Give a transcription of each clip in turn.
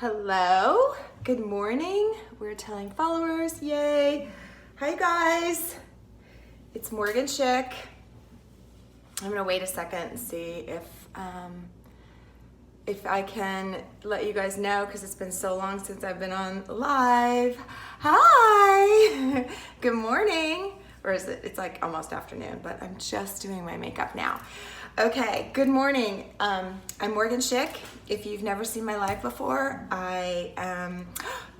Hello, good morning. We're telling followers, yay. Hi guys, it's Morgan Schick. I'm gonna wait a second and see if I can let you guys know because it's been so long since I've been on live. Hi, good morning. Or is it, it's like almost afternoon, but I'm just doing my makeup now. Okay, good morning. I'm Morgan Schick. If you've never seen my live before, I'm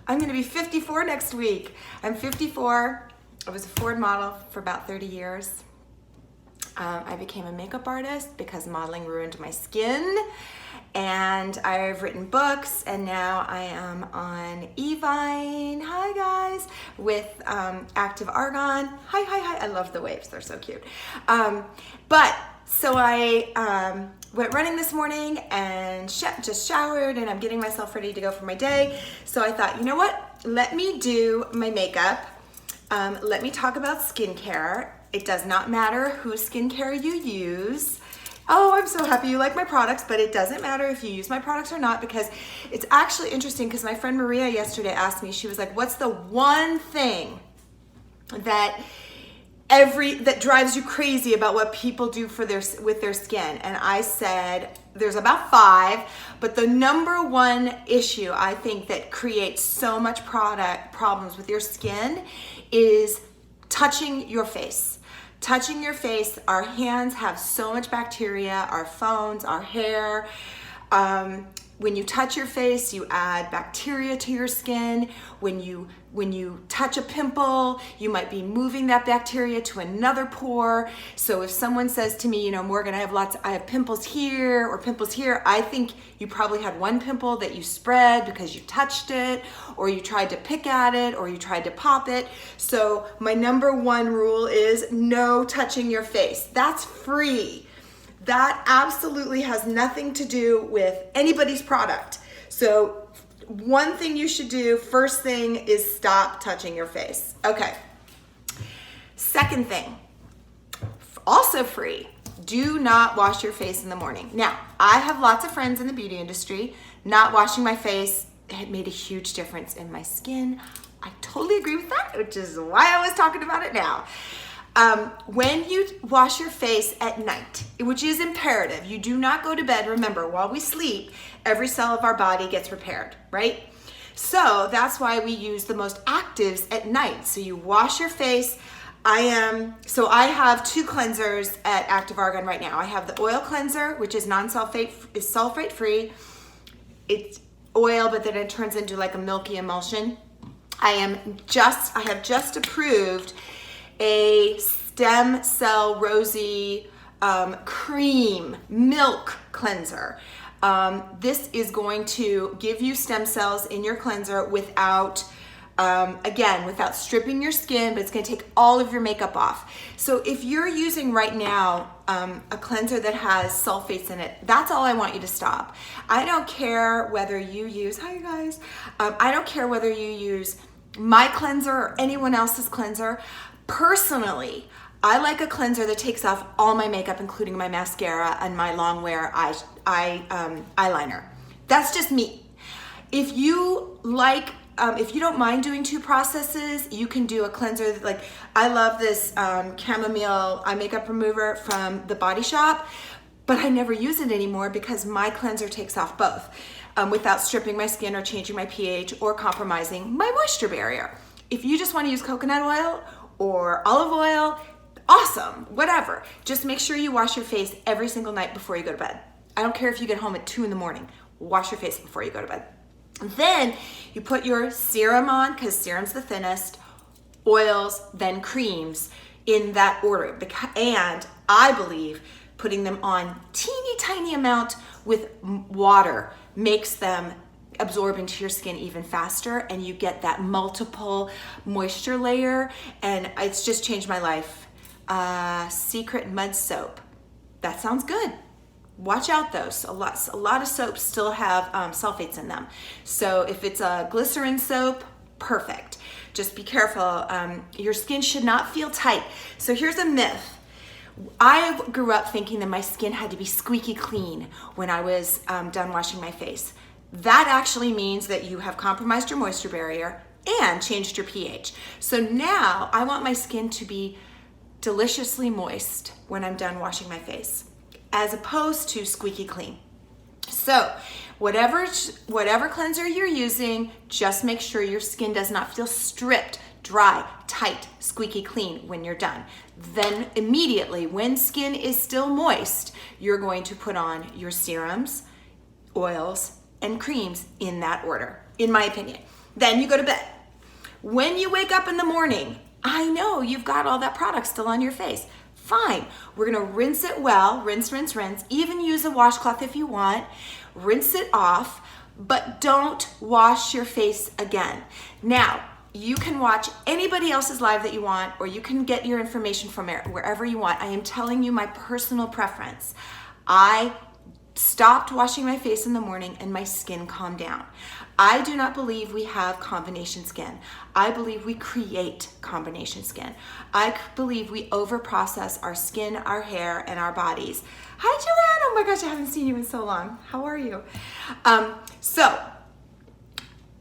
gonna be 54 next week. I'm 54. I was a Ford model for about 30 years. I became a makeup artist because modeling ruined my skin. And I've written books, and now I am on Evine, hi guys, with Active Argan. Hi, I love the waves, they're so cute. So I went running this morning and just showered, and I'm getting myself ready to go for my day. So I thought, you know what, let me do my makeup. Let me talk about skincare. It does not matter whose skincare you use. Oh, I'm so happy you like my products, but it doesn't matter if you use my products or not, because it's actually interesting because my friend Maria yesterday asked me, she was like, what's the one thing that drives you crazy about what people do with their skin? And I said, there's about 5, but the number one issue I think that creates so much problems with your skin is touching your face. Touching your face, our hands have so much bacteria, our phones, our hair. When you touch your face, you add bacteria to your skin. When you touch a pimple, you might be moving that bacteria to another pore. So if someone says to me, you know, Morgan, I have pimples here or pimples here, I think you probably had one pimple that you spread because you touched it, or you tried to pick at it, or you tried to pop it. So my number one rule is no touching your face. That's free. That absolutely has nothing to do with anybody's product. So one thing you should do, first thing, is stop touching your face. Okay. Second thing, also free, do not wash your face in the morning. Now, I have lots of friends in the beauty industry. Not washing my face had made a huge difference in my skin. I totally agree with that, which is why I was talking about it now. When you wash your face at night, which is imperative, you do not go to bed. Remember, while we sleep, every cell of our body gets repaired, right? So that's why we use the most actives at night. So you wash your face. I have 2 cleansers at Active Argan right now. I have the oil cleanser, which is sulfate free. It's oil, but then it turns into like a milky emulsion. I have just approved a stem cell rosy cream milk cleanser. This is going to give you stem cells in your cleanser without stripping your skin, but it's going to take all of your makeup off. So if you're using right now a cleanser that has sulfates in it, that's all I want you to stop. I don't care whether you use, hi guys, I don't care whether you use my cleanser or anyone else's cleanser. Personally, I like a cleanser that takes off all my makeup, including my mascara and my long wear eyeliner. That's just me. If you don't mind doing 2 processes, you can do a cleanser. Like, I love this chamomile eye makeup remover from the Body Shop, but I never use it anymore because my cleanser takes off both without stripping my skin or changing my pH or compromising my moisture barrier. If you just want to use coconut oil or olive oil, awesome, whatever. Just make sure you wash your face every single night before you go to bed. I don't care if you get home at 2 in the morning, wash your face before you go to bed. Then you put your serum on, because serum's the thinnest, oils, then creams, in that order. And I believe putting them on teeny tiny amount with water makes them absorb into your skin even faster, and you get that multiple moisture layer, and it's just changed my life. Secret mud soap. That sounds good. Watch out though. A lot of soaps still have sulfates in them. So if it's a glycerin soap, perfect. Just be careful. Your skin should not feel tight. So here's a myth. I grew up thinking that my skin had to be squeaky clean when I was done washing my face. that actually means that you have compromised your moisture barrier and changed your pH. So now I want my skin to be deliciously moist when I'm done washing my face, as opposed to squeaky clean. So whatever cleanser you're using, just make sure your skin does not feel stripped, dry, tight, squeaky clean when you're done. Then immediately, when skin is still moist, you're going to put on your serums, oils, and creams in that order, in my opinion. Then you go to bed. When you wake up in the morning, I know you've got all that product still on your face. Fine, we're gonna rinse it well, rinse, rinse, rinse. Even use a washcloth if you want. Rinse it off, but don't wash your face again. Now, you can watch anybody else's live that you want, or you can get your information from wherever you want. I am telling you my personal preference. I stopped washing my face in the morning and my skin calmed down. I do not believe we have combination skin. I believe we create combination skin. I believe we overprocess our skin, our hair, and our bodies. Hi, Joanne. Oh my gosh, I haven't seen you in so long. How are you? So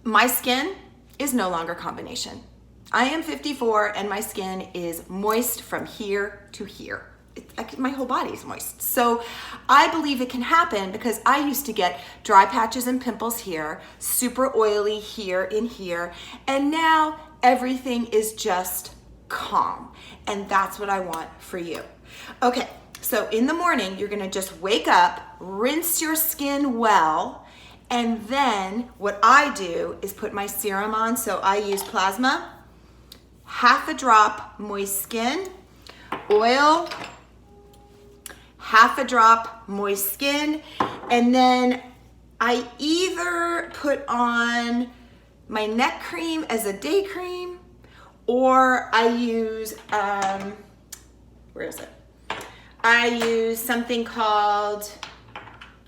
my skin is no longer combination. I am 54 and my skin is moist from here to here. My whole body is moist. So I believe it can happen because I used to get dry patches and pimples here, super oily here in here, and now everything is just calm. And that's what I want for you. Okay, so in the morning, you're gonna just wake up, rinse your skin well, and then what I do is put my serum on. So I use plasma, half a drop moist skin, oil, half a drop moist skin, and then I either put on my neck cream as a day cream, or I use, where is it? I use something called,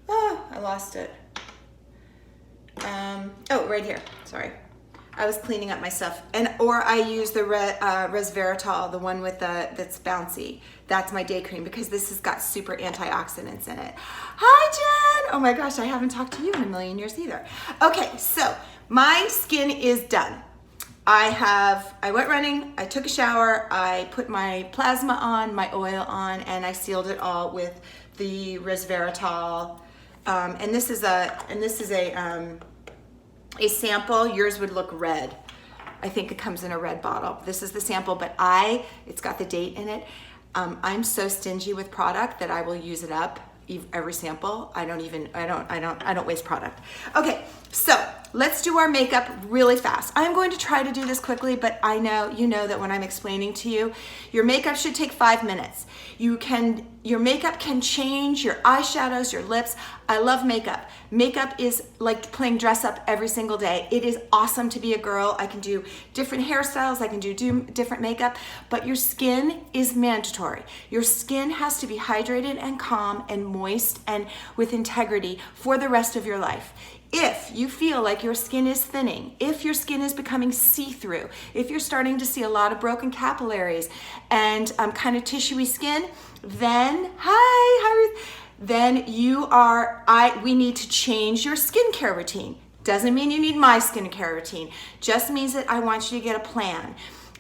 I lost it. Oh, right here, sorry. I was cleaning up my stuff. Or I use the resveratrol, the one with that's bouncy. That's my day cream because this has got super antioxidants in it. Hi, Jen. Oh my gosh, I haven't talked to you in a million years either. Okay, so my skin is done. I went running, I took a shower, I put my plasma on, my oil on, and I sealed it all with the resveratrol. And this is a sample. Yours would look red. I think it comes in a red bottle. This is the sample, but it's got the date in it. I'm so stingy with product that I will use it up every sample. I don't waste product. Okay, so let's do our makeup really fast. I'm going to try to do this quickly, but I know you know that when I'm explaining to you, your makeup should take 5 minutes. Your makeup can change, your eyeshadows, your lips. I love makeup. Makeup is like playing dress up every single day. It is awesome to be a girl. I can do different hairstyles, I can do different makeup, but your skin is mandatory. Your skin has to be hydrated and calm and moist and with integrity for the rest of your life. If you feel like your skin is thinning, if your skin is becoming see-through, if you're starting to see a lot of broken capillaries and kind of tissuey skin, then, hi Ruth, then we need to change your skincare routine. Doesn't mean you need my skincare routine, just means that I want you to get a plan.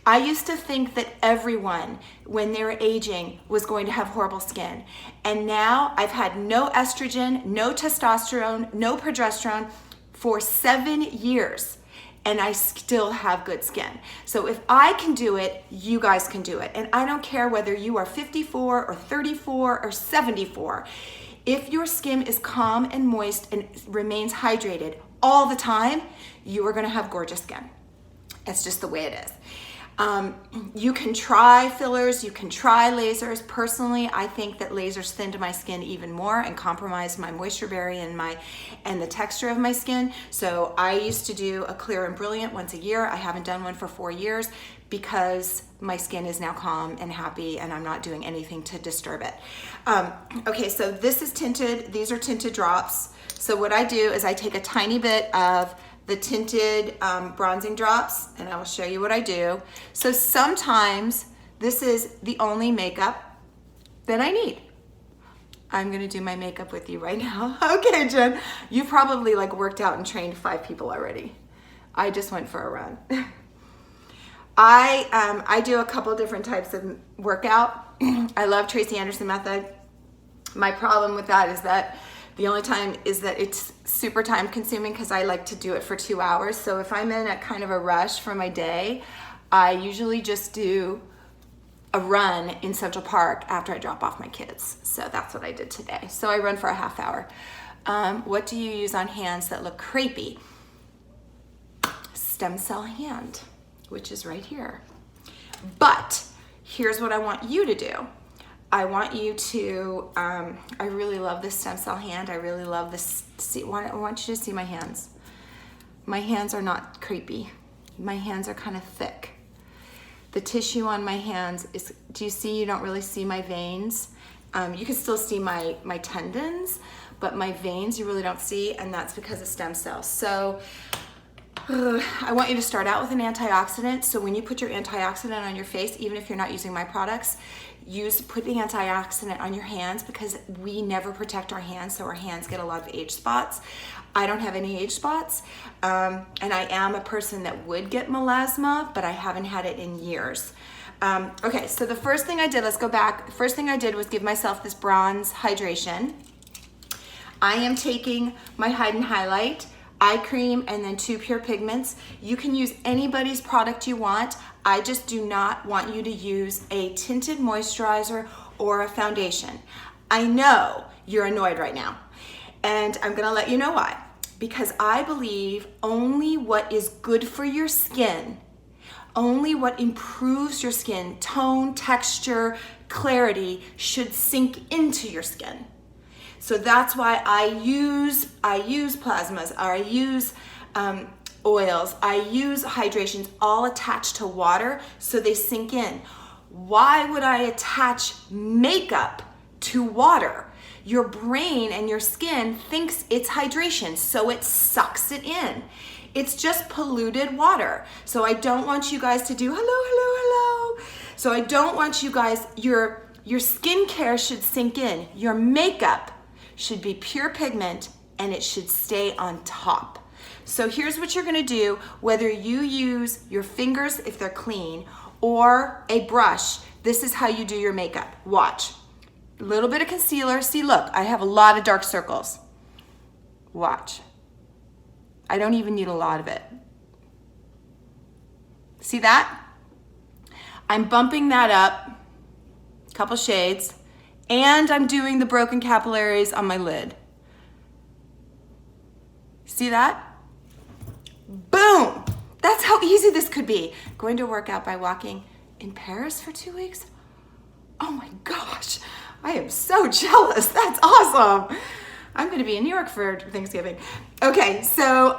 I used to think that everyone, when they were aging, was going to have horrible skin. And now I've had no estrogen, no testosterone, no progesterone for 7 years, and I still have good skin. So if I can do it, you guys can do it. And I don't care whether you are 54 or 34 or 74. If your skin is calm and moist and remains hydrated all the time, you are gonna have gorgeous skin. It's just the way it is. You can try fillers, you can try lasers. Personally, I think that lasers thinned my skin even more and compromised my moisture barrier and the texture of my skin. So I used to do a Clear and Brilliant once a year. I haven't done one for 4 years because my skin is now calm and happy and I'm not doing anything to disturb it. Okay, so this is tinted. These are tinted drops. So what I do is I take a tiny bit of the tinted bronzing drops, and I will show you what I do. So sometimes this is the only makeup that I need. I'm gonna do my makeup with you right now. Okay, Jen, you probably like worked out and trained 5 people already. I just went for a run. I do a couple different types of workout. I love Tracy Anderson method. My problem with that is that the only time is that it's super time consuming because I like to do it for 2 hours. So if I'm in a kind of a rush for my day, I usually just do a run in Central Park after I drop off my kids. So that's what I did today. So I run for a half hour. What do you use on hands that look crepey? Stem cell hand, which is right here. But here's what I want you to do. I want you to, I really love this stem cell hand. I really love this. I want you to see my hands. My hands are not crepey. My hands are kind of thick. The tissue on my hands is, do you see, you don't really see my veins. You can still see my tendons, but my veins you really don't see, and that's because of stem cells. So I want you to start out with an antioxidant. So when you put your antioxidant on your face, even if you're not using my products, put the antioxidant on your hands because we never protect our hands, so our hands get a lot of age spots. I don't have any age spots, and I am a person that would get melasma, but I haven't had it in years. Okay, so the first thing I did, let's go back. The first thing I did was give myself this bronze hydration. I am taking my Hide and Highlight, eye cream, and then 2 pure pigments. You can use anybody's product you want. I just do not want you to use a tinted moisturizer or a foundation. I know you're annoyed right now, and I'm gonna let you know why. Because I believe only what is good for your skin, only what improves your skin, tone, texture, clarity, should sink into your skin. So that's why I use plasmas, or I use oils, I use hydrations, all attached to water so they sink in. Why would I attach makeup to water? Your brain and your skin thinks it's hydration, so it sucks it in. It's just polluted water. So I don't want you guys to do hello. So I don't want you guys, your skincare should sink in. Your makeup should be pure pigment and it should stay on top. So here's what you're gonna do, whether you use your fingers if they're clean or a brush, this is how you do your makeup. Watch. A little bit of concealer. See, look, I have a lot of dark circles. Watch. I don't even need a lot of it. See that? I'm bumping that up, a couple shades, and I'm doing the broken capillaries on my lid. See that? Boom! That's how easy this could be. Going to work out by walking in Paris for 2 weeks? Oh my gosh, I am so jealous. That's awesome. I'm gonna be in New York for Thanksgiving. Okay, so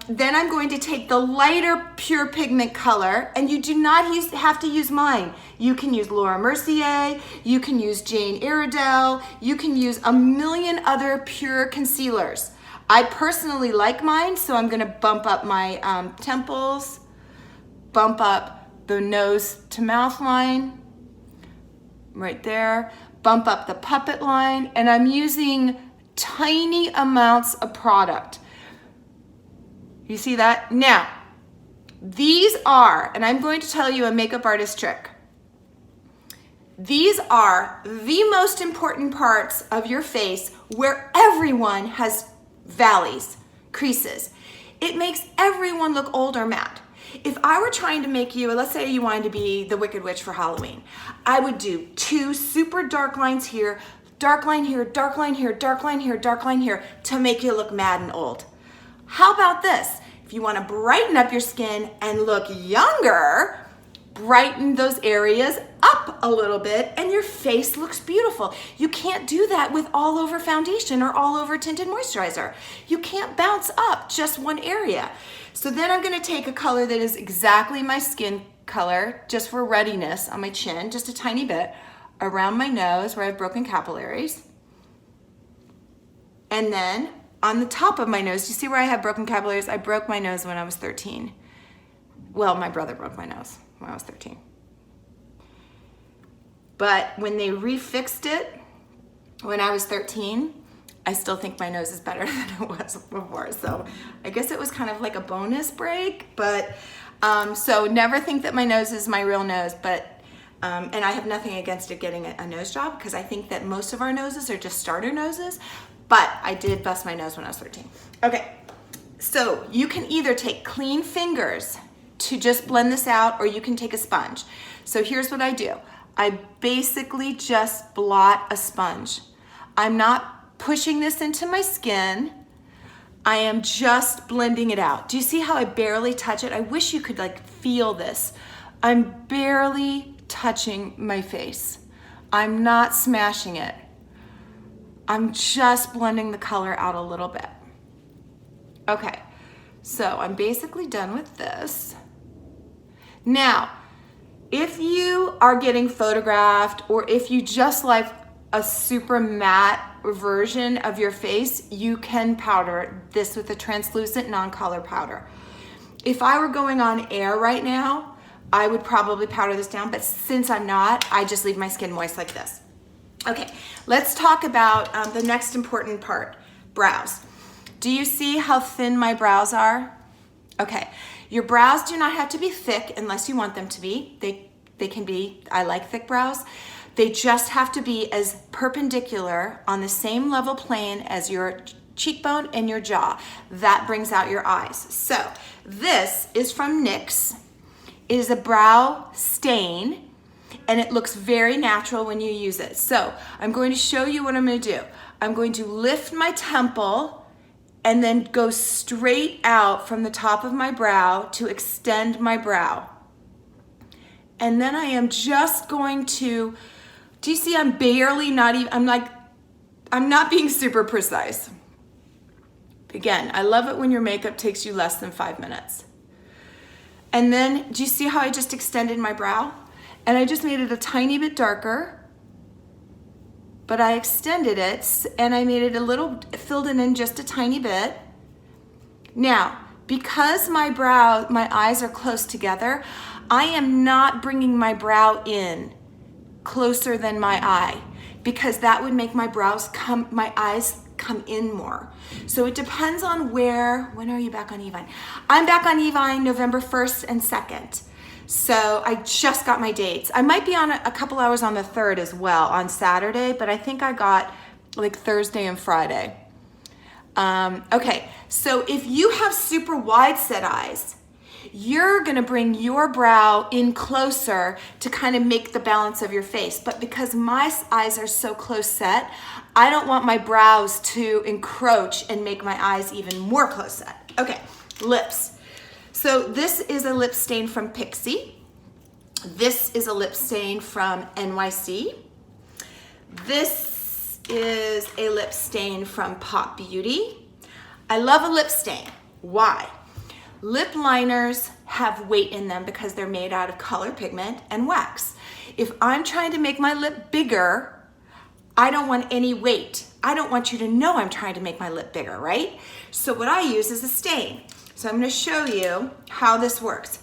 then I'm going to take the lighter pure pigment color, and you do not have to use mine. You can use Laura Mercier, you can use Jane Iredale, you can use a million other pure concealers. I personally like mine, so I'm gonna bump up my temples, bump up the nose to mouth line, right there, bump up the puppet line, and I'm using tiny amounts of product. You see that? Now, these are, and I'm going to tell you a makeup artist trick. These are the most important parts of your face where everyone has valleys, creases. It makes everyone look old or mad. If I were trying to make you, let's say you wanted to be the Wicked Witch for Halloween, I would do 2 super dark lines here, dark line here, dark line here, dark line here, dark line here, to make you look mad and old. How about this? If you want to brighten up your skin and look younger, brighten those areas up a little bit and your face looks beautiful. You can't do that with all over foundation or all over tinted moisturizer. You can't bounce up just one area. So then I'm going to take a color that is exactly my skin color, just for readiness, on my chin, just a tiny bit, around my nose where I have broken capillaries. And then on the top of my nose, you see where I have broken capillaries? I broke my nose when I was 13. Well, my brother broke my nose when I was 13. But when they refixed it, when I was 13, I still think my nose is better than it was before. So I guess it was kind of like a bonus break, but so never think that my nose is my real nose, but and I have nothing against it getting a nose job because I think that most of our noses are just starter noses, but I did bust my nose when I was 13. Okay, so you can either take clean fingers to just blend this out, or you can take a sponge. So here's what I do. I basically just blot a sponge. I'm not pushing this into my skin. I am just blending it out. Do you see how I barely touch it? I wish you could like feel this. I'm barely touching my face. I'm not smashing it. I'm just blending the color out a little bit. Okay, so I'm basically done with this. Now, if you are getting photographed or if you just like a super matte version of your face, you can powder this with a translucent non-color powder. If I were going on air right now, I would probably powder this down, but since I'm not, I just leave my skin moist like this. Okay, let's talk about the next important part, brows. Do you see how thin my brows are? Okay, your brows do not have to be thick unless you want them to be. They can be, I like thick brows. They just have to be as perpendicular on the same level plane as your cheekbone and your jaw. That brings out your eyes. So this is from NYX. It is a brow stain and it looks very natural when you use it. So I'm going to show you what I'm going to do. I'm going to lift my temple and then go straight out from the top of my brow to extend my brow. And then I am just going to, do you see I'm barely not even, I'm not being super precise. Again, I love it when your makeup takes you less than 5 minutes. And then, do you see how I just extended my brow? And I just made it a tiny bit darker, but I extended it and I made it a little, filled it in just a tiny bit. Now, because my eyes are close together, I am not bringing my brow in closer than my eye because that would make my eyes come in more. So it depends on when are you back on Evine? I'm back on Evine November 1st and 2nd. So I just got my dates. I might be on a couple hours on the 3rd as well on Saturday, but I think I got like Thursday and Friday. Okay, so if you have super wide set eyes, you're gonna bring your brow in closer to kind of make the balance of your face. But because my eyes are so close set, I don't want my brows to encroach and make my eyes even more close set. Okay, lips. So this is a lip stain from Pixie. This is a lip stain from NYC. This is a lip stain from Pop Beauty. I love a lip stain. Why? Lip liners have weight in them because they're made out of color pigment and wax. If I'm trying to make my lip bigger, I don't want any weight. I don't want you to know I'm trying to make my lip bigger, right? So what I use is a stain. So I'm gonna show you how this works.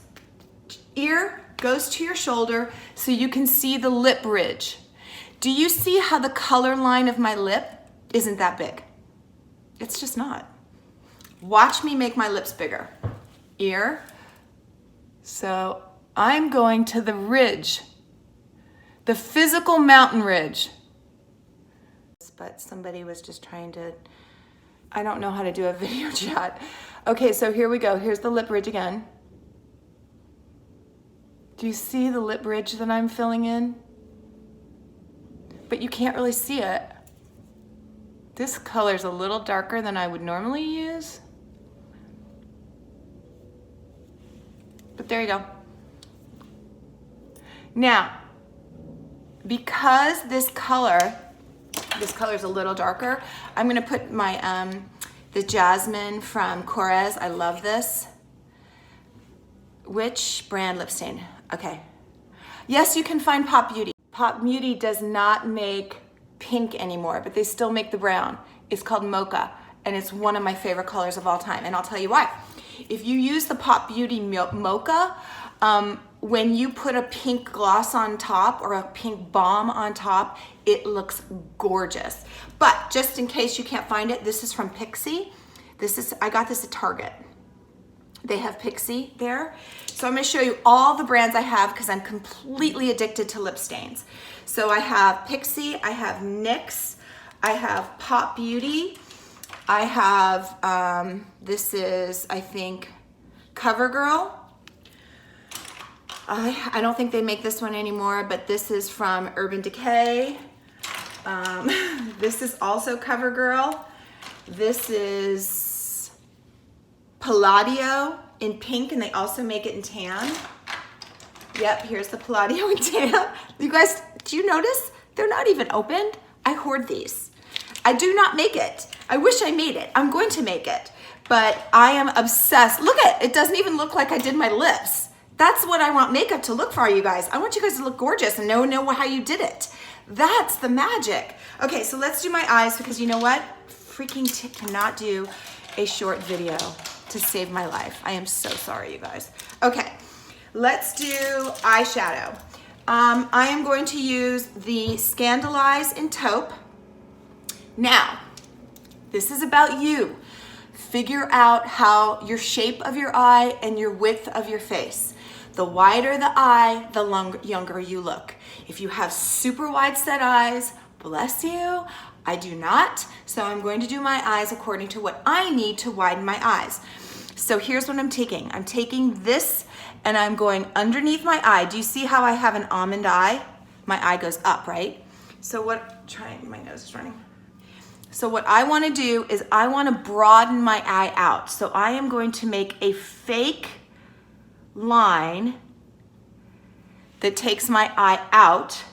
Ear goes to your shoulder so you can see the lip ridge. Do you see how the color line of my lip isn't that big? It's just not. Watch me make my lips bigger. Ear. So I'm going to the ridge, the physical mountain ridge. But somebody was just trying to, I don't know how to do a video chat. Okay, so here we go. Here's the lip ridge again. Do you see the lip ridge that I'm filling in? But you can't really see it. This color's a little darker than I would normally use. But there you go. Now, because this color's a little darker, I'm gonna put my, the Jasmine from Corez. I love this. Which brand lip stain? Okay. Yes, you can find Pop Beauty. Pop Beauty does not make pink anymore, but they still make the brown. It's called Mocha, and it's one of my favorite colors of all time, and I'll tell you why. If you use the Pop Beauty Mocha, when you put a pink gloss on top or a pink balm on top, it looks gorgeous. But just in case you can't find it, this is from Pixie. I got this at Target. They have Pixie there. So I'm gonna show you all the brands I have because I'm completely addicted to lip stains. So I have Pixie, I have NYX, I have Pop Beauty, I have, this is, I think, CoverGirl. I don't think they make this one anymore, but this is from Urban Decay. This is also CoverGirl. This is Palladio in pink, and they also make it in tan. Yep, here's the Palladio in tan. You guys, do you notice? They're not even opened. I hoard these. I do not make it. I wish I made it. I'm going to make it, but I am obsessed. Look at it. It doesn't even look like I did my lips. That's what I want makeup to look for, you guys. I want you guys to look gorgeous and know how you did it. That's the magic. Okay, so let's do my eyes because you know what? Freaking cannot do a short video to save my life. I am so sorry, you guys. Okay, let's do eyeshadow. I am going to use the Scandalize in Taupe. Now, this is about you. Figure out how your shape of your eye and your width of your face. The wider the eye, the younger you look. If you have super wide set eyes, bless you. I do not, so I'm going to do my eyes according to what I need to widen my eyes. So here's what I'm taking. I'm taking this and I'm going underneath my eye. Do you see how I have an almond eye? My eye goes up, right? So my nose is running. So what I want to do is I want to broaden my eye out. So I am going to make a fake line that takes my eye out.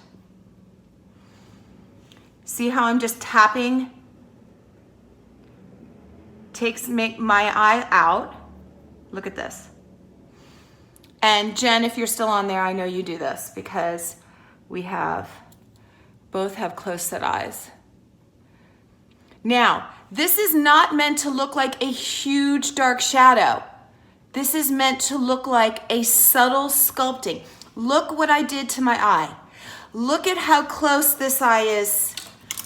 See how I'm just tapping, make my eye out. Look at this. And Jen, if you're still on there, I know you do this because we both have close set eyes. Now, this is not meant to look like a huge dark shadow. This is meant to look like a subtle sculpting. Look what I did to my eye. Look at how close this eye is.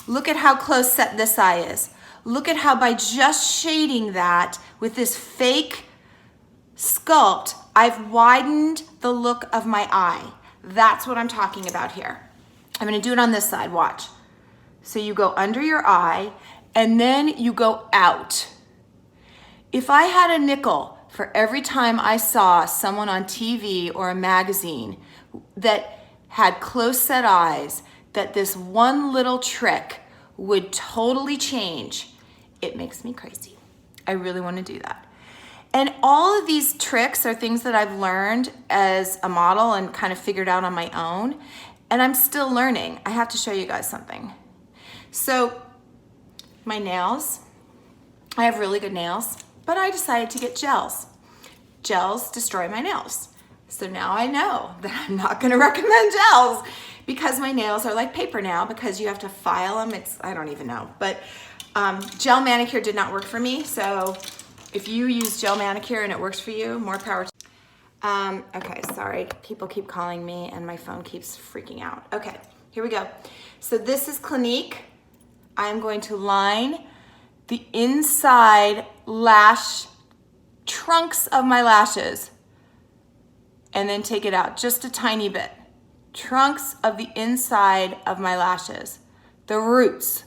Look at how close set this eye is. Look at how by just shading that with this fake sculpt, I've widened the look of my eye. That's what I'm talking about here. I'm gonna do it on this side, watch. So you go under your eye and then you go out. If I had a nickel for every time I saw someone on TV or a magazine that had close set eyes, that this one little trick would totally change, it makes me crazy. I really want to do that. And all of these tricks are things that I've learned as a model and kind of figured out on my own, and I'm still learning. I have to show you guys something. So my nails, I have really good nails, but I decided to get gels. Gels destroy my nails. So now I know that I'm not gonna recommend gels because my nails are like paper now because you have to file them. I don't even know. But gel manicure did not work for me. So if you use gel manicure and it works for you, more power to you. Okay, sorry. People keep calling me and my phone keeps freaking out. Okay, here we go. So this is Clinique. I'm going to line the inside lash trunks of my lashes and then take it out just a tiny bit. Trunks of the inside of my lashes, the roots.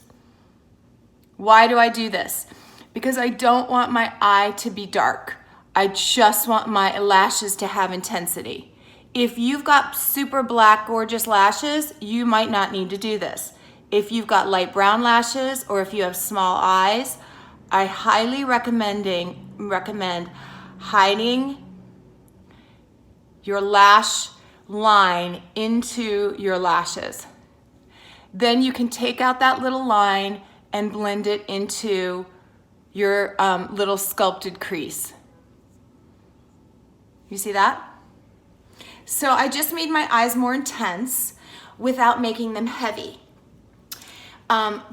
Why do I do this? Because I don't want my eye to be dark. I just want my lashes to have intensity. If you've got super black, gorgeous lashes, you might not need to do this. If you've got light brown lashes or if you have small eyes, I highly recommend hiding your lash line into your lashes. Then you can take out that little line and blend it into your little sculpted crease. You see that? So I just made my eyes more intense without making them heavy.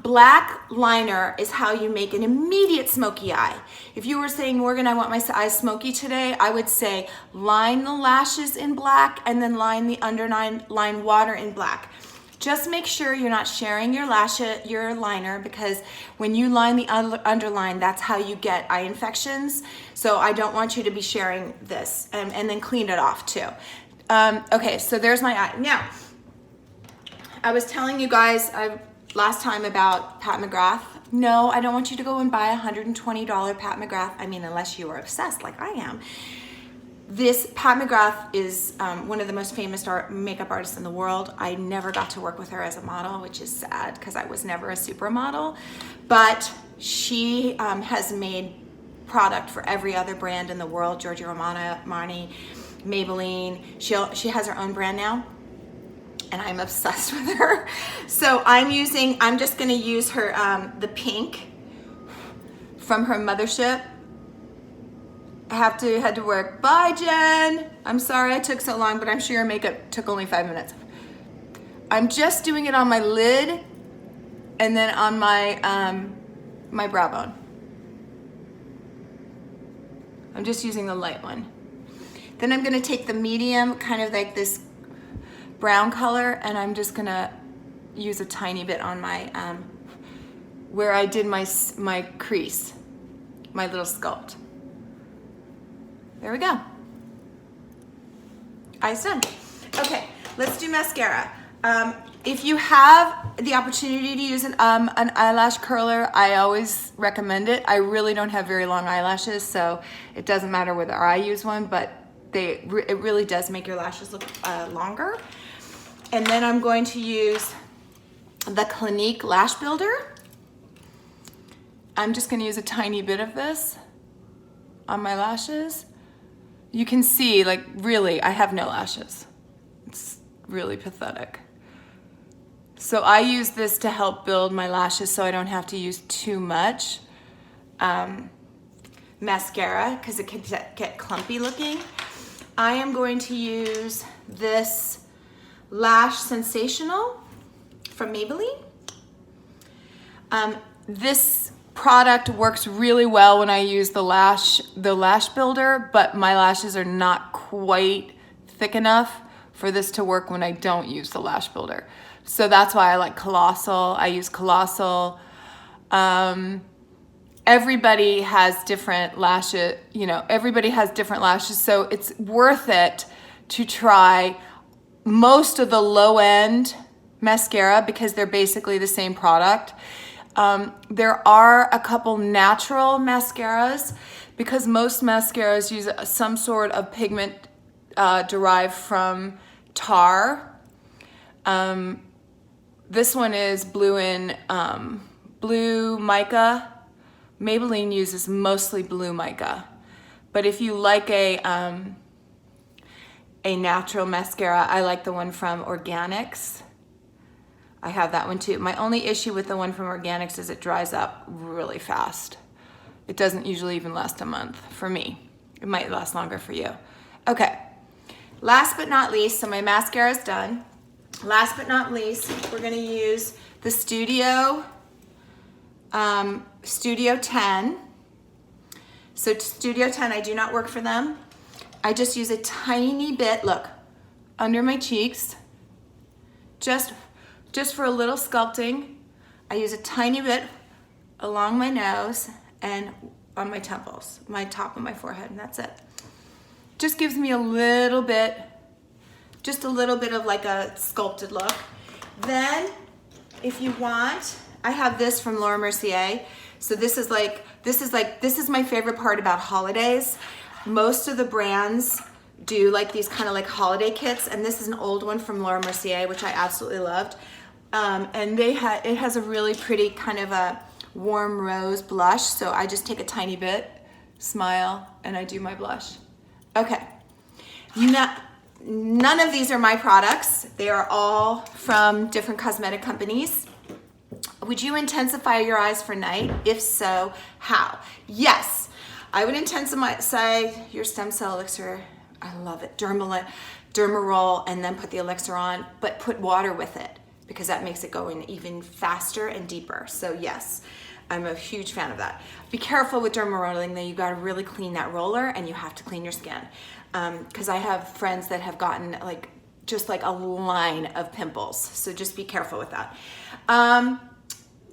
Black liner is how you make an immediate smoky eye. If you were saying, Morgan, I want my eyes smoky today, I would say line the lashes in black and then line the underline water in black. Just make sure you're not sharing your liner, because when you line the underline, that's how you get eye infections. So I don't want you to be sharing this, and then clean it off too. Okay, so there's my eye. Now, I was telling you guys last time about Pat McGrath. No, I don't want you to go and buy a $120 Pat McGrath. I mean, unless you are obsessed like I am. This Pat McGrath is one of the most famous makeup artists in the world. I never got to work with her as a model, which is sad because I was never a supermodel. But she has made product for every other brand in the world: Giorgio Armani, Maybelline. She has her own brand now, and I'm obsessed with her. So I'm just gonna use her, the pink from her Mothership. I had to work. Bye, Jen. I'm sorry I took so long, but I'm sure your makeup took only 5 minutes. I'm just doing it on my lid and then on my, my brow bone. I'm just using the light one. Then I'm gonna take the medium, kind of like this brown color, and I'm just gonna use a tiny bit on my, where I did my crease, my little sculpt. There we go. Eye's done. Okay, let's do mascara. If you have the opportunity to use an eyelash curler, I always recommend it. I really don't have very long eyelashes, so it doesn't matter whether I use one, but it really does make your lashes look longer. And then I'm going to use the Clinique Lash Builder. I'm just gonna use a tiny bit of this on my lashes. You can see, like, really, I have no lashes. It's really pathetic. So I use this to help build my lashes so I don't have to use too much mascara, because it can get clumpy looking. I am going to use this Lash Sensational from Maybelline. This product works really well when I use the lash builder, but my lashes are not quite thick enough for this to work when I don't use the lash builder. So that's why I like Colossal. I use Colossal. Everybody has different lashes, everybody has different lashes, so it's worth it to try most of the low-end mascara because they're basically the same product. There are a couple natural mascaras because most mascaras use some sort of pigment derived from tar. This one is blue mica. Maybelline uses mostly blue mica. But if you like a natural mascara, I like the one from Organics. I have that one too. My only issue with the one from Organics is it dries up really fast. It doesn't usually even last a month for me. It might last longer for you. Okay, last but not least, so my mascara is done. Last but not least, we're gonna use the Studio 10. So Studio 10, I do not work for them. I just use a tiny bit, look, under my cheeks, just for a little sculpting. I use a tiny bit along my nose and on my temples, my top of my forehead, and that's it. Just gives me a little bit, just a little bit of like a sculpted look. Then, if you want, I have this from Laura Mercier. So this is my favorite part about holidays. Most of the brands do like these kind of like holiday kits, and this is an old one from Laura Mercier, which I absolutely loved. And it has a really pretty kind of a warm rose blush, so I just take a tiny bit, smile, and I do my blush. Okay, none of these are my products. They are all from different cosmetic companies. Would you intensify your eyes for night? If so, how? Yes, I would intensify your stem cell elixir. I love it. Dermaroll, and then put the elixir on, but put water with it, because that makes it go in even faster and deeper. So yes, I'm a huge fan of that. Be careful with derma rolling though. You gotta really clean that roller, and you have to clean your skin. Because I have friends that have gotten just like a line of pimples. So just be careful with that.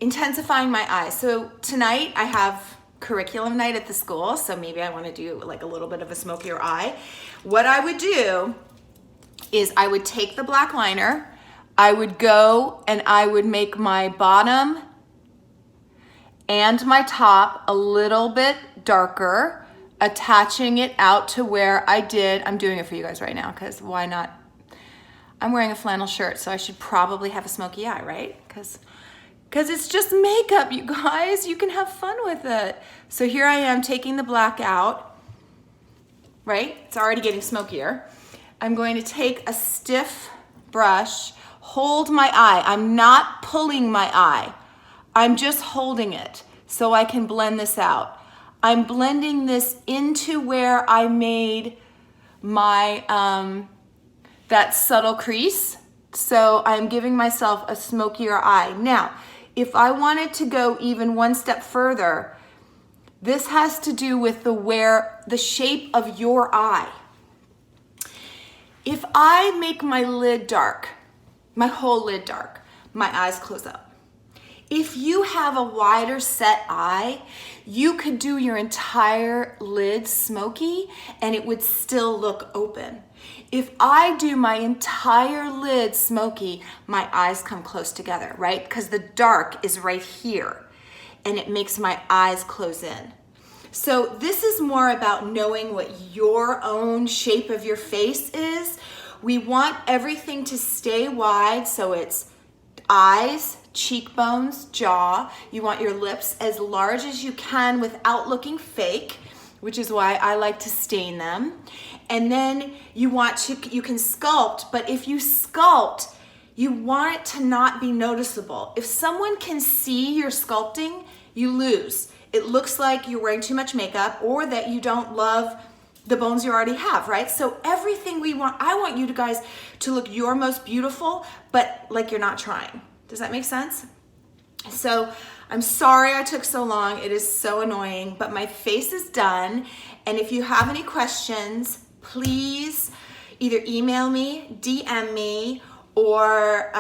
Intensifying my eyes. So tonight I have curriculum night at the school, so maybe I want to do like a little bit of a smokier eye. What I would do is I would take the black liner, I would go and I would make my bottom and my top a little bit darker, attaching it out to where I'm doing it for you guys right now, because why not? I'm wearing a flannel shirt, so I should probably have a smoky eye, right? Because it's just makeup, you guys. You can have fun with it. So here I am taking the black out, right? It's already getting smokier. I'm going to take a stiff brush, hold my eye. I'm not pulling my eye. I'm just holding it so I can blend this out. I'm blending this into where I made my, that subtle crease. So I'm giving myself a smokier eye. Now, if I wanted to go even one step further, this has to do with the shape of your eye. If I make my lid dark, my whole lid dark, my eyes close up. If you have a wider set eye, you could do your entire lid smoky and it would still look open. If I do my entire lid smoky, my eyes come close together, right? Because the dark is right here and it makes my eyes close in. So this is more about knowing what your own shape of your face is. We want everything to stay wide, so it's eyes, cheekbones, jaw. You want your lips as large as you can without looking fake, which is why I like to stain them. And then you can sculpt, but if you sculpt, you want it to not be noticeable. If someone can see your sculpting, you lose. It looks like you're wearing too much makeup or that you don't love the bones you already have, right? So everything I want you guys to look your most beautiful, but like you're not trying. Does that make sense? So I'm sorry I took so long. It is so annoying, but my face is done. And if you have any questions, please either email me, DM me, or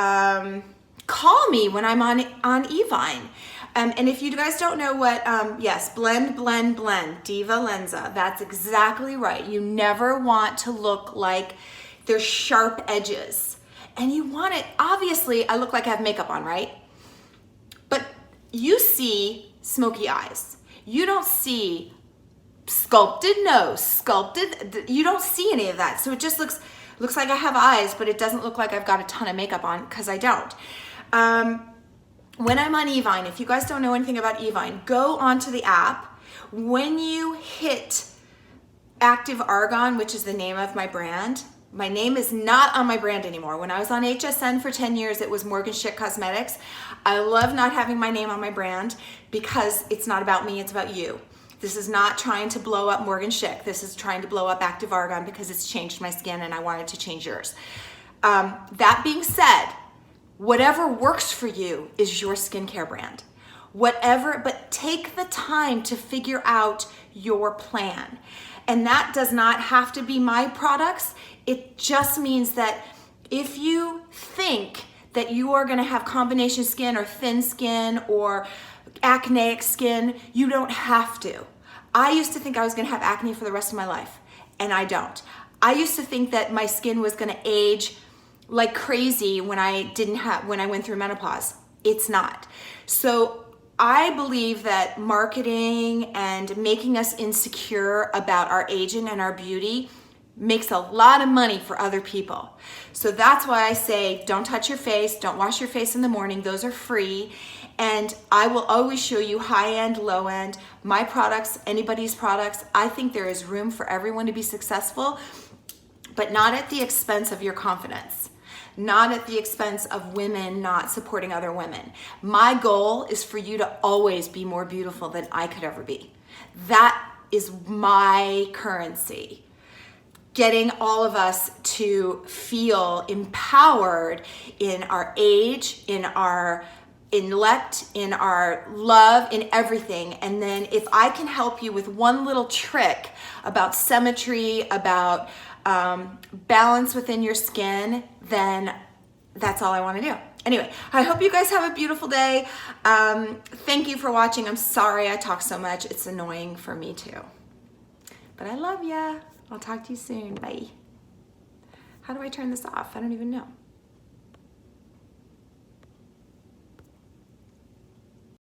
call me when I'm on eVine. And if you guys don't know what, yes, blend, Diva Lenza. That's exactly right. You never want to look like there's sharp edges. And you want it, obviously, I look like I have makeup on, right? But you see smoky eyes. You don't see sculpted nose, you don't see any of that. So it just looks like I have eyes, but it doesn't look like I've got a ton of makeup on, because I don't. When I'm on eVine, if you guys don't know anything about eVine, go onto the app. When you hit Active Argan, which is the name of my brand, my name is not on my brand anymore. When I was on HSN for 10 years, it was Morgan Schick Cosmetics. I love not having my name on my brand because it's not about me, it's about you. This is not trying to blow up Morgan Schick. This is trying to blow up Active Argan because it's changed my skin and I wanted to change yours. That being said, whatever works for you is your skincare brand. But take the time to figure out your plan. And that does not have to be my products. It just means that if you think that you are gonna have combination skin or thin skin or acneic skin, you don't have to. I used to think I was gonna have acne for the rest of my life, and I don't. I used to think that my skin was gonna age like crazy when I went through menopause. It's not. So I believe that marketing and making us insecure about our aging and our beauty makes a lot of money for other people. So that's why I say don't touch your face, don't wash your face in the morning. Those are free. And I will always show you high-end, low-end, my products, anybody's products. I think there is room for everyone to be successful, but not at the expense of your confidence. Not at the expense of women not supporting other women. My goal is for you to always be more beautiful than I could ever be. That is my currency. getting all of us to feel empowered in our age, in our intellect, in our love, in everything. And then if I can help you with one little trick about symmetry, about balance within your skin, then that's all I want to do. Anyway, I hope you guys have a beautiful day. Thank you for watching. I'm sorry I talk so much. It's annoying for me too. But I love ya. I'll talk to you soon. Bye. How do I turn this off? I don't even know.